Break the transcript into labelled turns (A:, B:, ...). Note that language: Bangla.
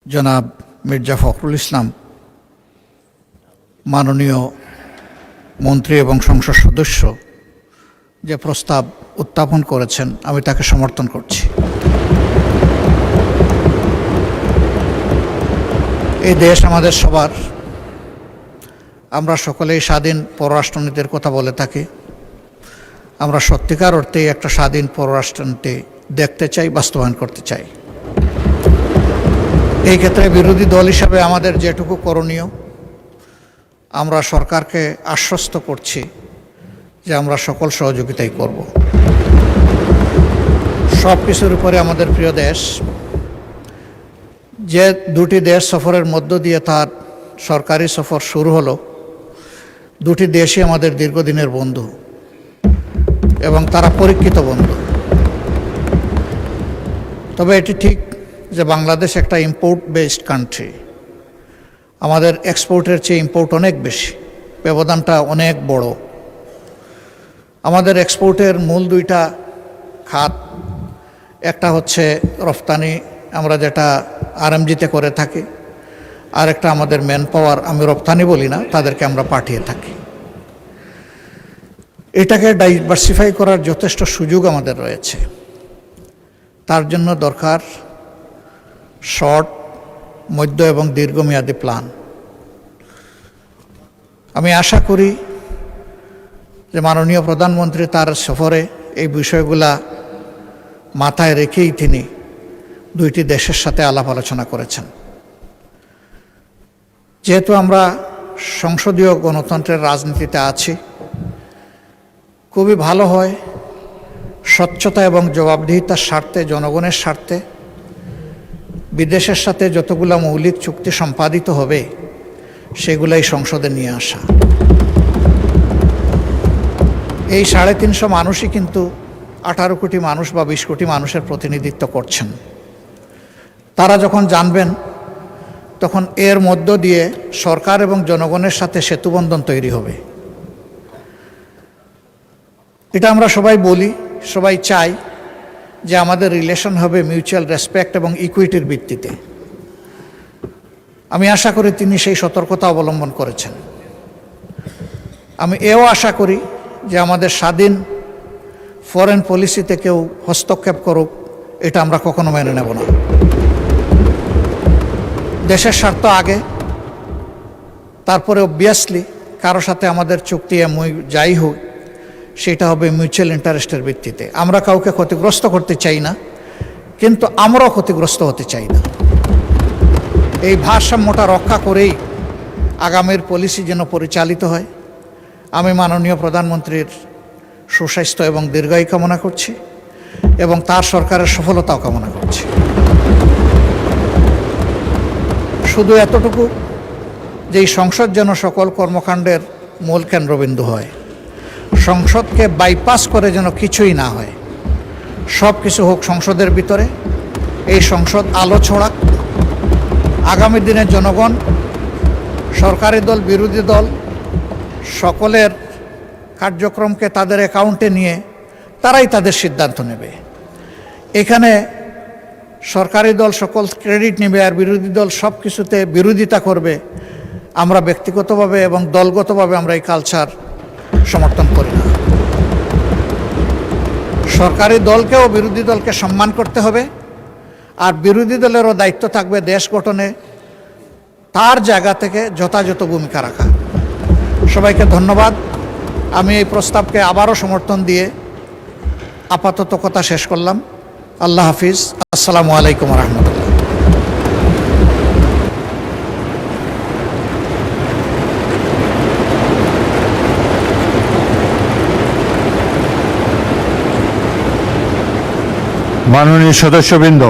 A: জনাব মির্জা ফখরুল ইসলাম মাননীয় মন্ত্রী এবং সংসদ সদস্য যে প্রস্তাব উত্থাপন করেছেন আমি তাকে সমর্থন করছি। এই দেশ আমাদের সবার, আমরা সকলেই স্বাধীন পররাষ্ট্রনীতির কথা বলে থাকি। আমরা সত্যিকার অর্থেই একটা স্বাধীন পররাষ্ট্রনীতি দেখতে চাই, বাস্তবায়ন করতে চাই। এই ক্ষেত্রে বিরোধী দল হিসাবে আমাদের যেটুকু করণীয়, আমরা সরকারকে আশ্বস্ত করছি যে আমরা সকল সহযোগিতাই করব। সব কিছুর উপরে আমাদের প্রিয় দেশ, যে দুটি দেশ সফরের মধ্য দিয়ে তার সরকারি সফর শুরু হলো, দুটি দেশই আমাদের দীর্ঘদিনের বন্ধু এবং তারা পরীক্ষিত বন্ধু। তবে এটি ঠিক যে বাংলাদেশ একটা ইম্পোর্ট বেসড কান্ট্রি। আমাদের এক্সপোর্টের চেয়ে ইম্পোর্ট অনেক বেশি, ব্যবধানটা অনেক বড়। আমাদের এক্সপোর্টের মূল দুইটা খাত, একটা হচ্ছে রফতানি, আমরা যেটা আরএমজিতে করে থাকি, আর একটা আমাদের ম্যান পাওয়ার, আমি রপ্তানি বলি না, তাদেরকে আমরা পাঠিয়ে থাকি। এটাকে ডাইভার্সিফাই করার যথেষ্ট সুযোগ আমাদের রয়েছে। তার জন্য দরকার শর্ট, মধ্য এবং দীর্ঘমেয়াদী প্ল্যান। আমি আশা করি যে মাননীয় প্রধানমন্ত্রী তার সফরে এই বিষয়গুলা মাথায় রেখেই তিনি দুইটি দেশের সাথে আলাপ আলোচনা করেছেন। যেহেতু আমরা সংসদীয় গণতন্ত্রের রাজনীতিতে আছি, খুবই ভালো হয় স্বচ্ছতা এবং জবাবদিহিতার স্বার্থে, জনগণের স্বার্থে বিদেশের সাথে যতগুলো মৌলিক চুক্তি সম্পাদিত হবে সেগুলাই সংসদে নিয়ে আসা। এই 350 মানুষই কিন্তু 18 কোটি মানুষ বা 20 কোটি মানুষের প্রতিনিধিত্ব করছেন। তারা যখন জানবেন, তখন এর মধ্য দিয়ে সরকার এবং জনগণের সাথে সেতুবন্ধন তৈরি হবে। এটা আমরা সবাই বলি, সবাই চাই যে আমাদের রিলেশন হবে মিউচুয়াল রেসপেক্ট এবং ইকুইটির ভিত্তিতে। আমি আশা করি তিনি সেই সতর্কতা অবলম্বন করেছেন। আমি এও আশা করি যে আমাদের স্বাধীন ফরেন পলিসিতে কেউ হস্তক্ষেপ করুক, এটা আমরা কখনো মেনে নেব না। দেশের স্বার্থ আগে, তারপরে অবভিয়াসলি কারো সাথে আমাদের চুক্তি যাই হোক সেটা হবে মিউচুয়াল ইন্টারেস্টের ভিত্তিতে। আমরা কাউকে ক্ষতিগ্রস্ত করতে চাই না, কিন্তু আমরাও ক্ষতিগ্রস্ত হতে চাই না। এই ভারসাম্যটা রক্ষা করেই আগামীর পলিসি যেন পরিচালিত হয়। আমি মাননীয় প্রধানমন্ত্রীর সুস্বাস্থ্য এবং দীর্ঘায়ু কামনা করছি এবং তার সরকারের সফলতাও কামনা করছি। শুধু এতটুকু যে এই সংসদ যেন সকল কর্মকাণ্ডের মূল কেন্দ্রবিন্দু হয়। সংসদকে বাইপাস করে যেন কিছুই না হয়, সব কিছু হোক সংসদের ভিতরে। এই সংসদ আলো ছড়াক। আগামী দিনে জনগণ, সরকারি দল, বিরোধী দল সকলের কার্যক্রমকে তাদের অ্যাকাউন্টে নিয়ে তারাই তাদের সিদ্ধান্ত নেবে। এখানে সরকারি দল সকল ক্রেডিট নেবে আর বিরোধী দল সব কিছুতে বিরোধিতা করবে। আমরা ব্যক্তিগতভাবে এবং দলগতভাবে আমরা এই কালচার সমর্থন করি না। সরকারি দলকেও বিরোধী দলকে সম্মান করতে হবে, আর বিরোধী দলেরও দায়িত্ব থাকবে দেশ গঠনে তার জায়গা থেকে যথাযথ ভূমিকা রাখা। সবাইকে ধন্যবাদ। আমি এই প্রস্তাবকে আবারও সমর্থন দিয়ে আপাতত কথা শেষ করলাম। আল্লাহ হাফিজ। আসসালামু আলাইকুম রহমতুল্লাহ।
B: মাননীয় সদস্যবৃন্দ,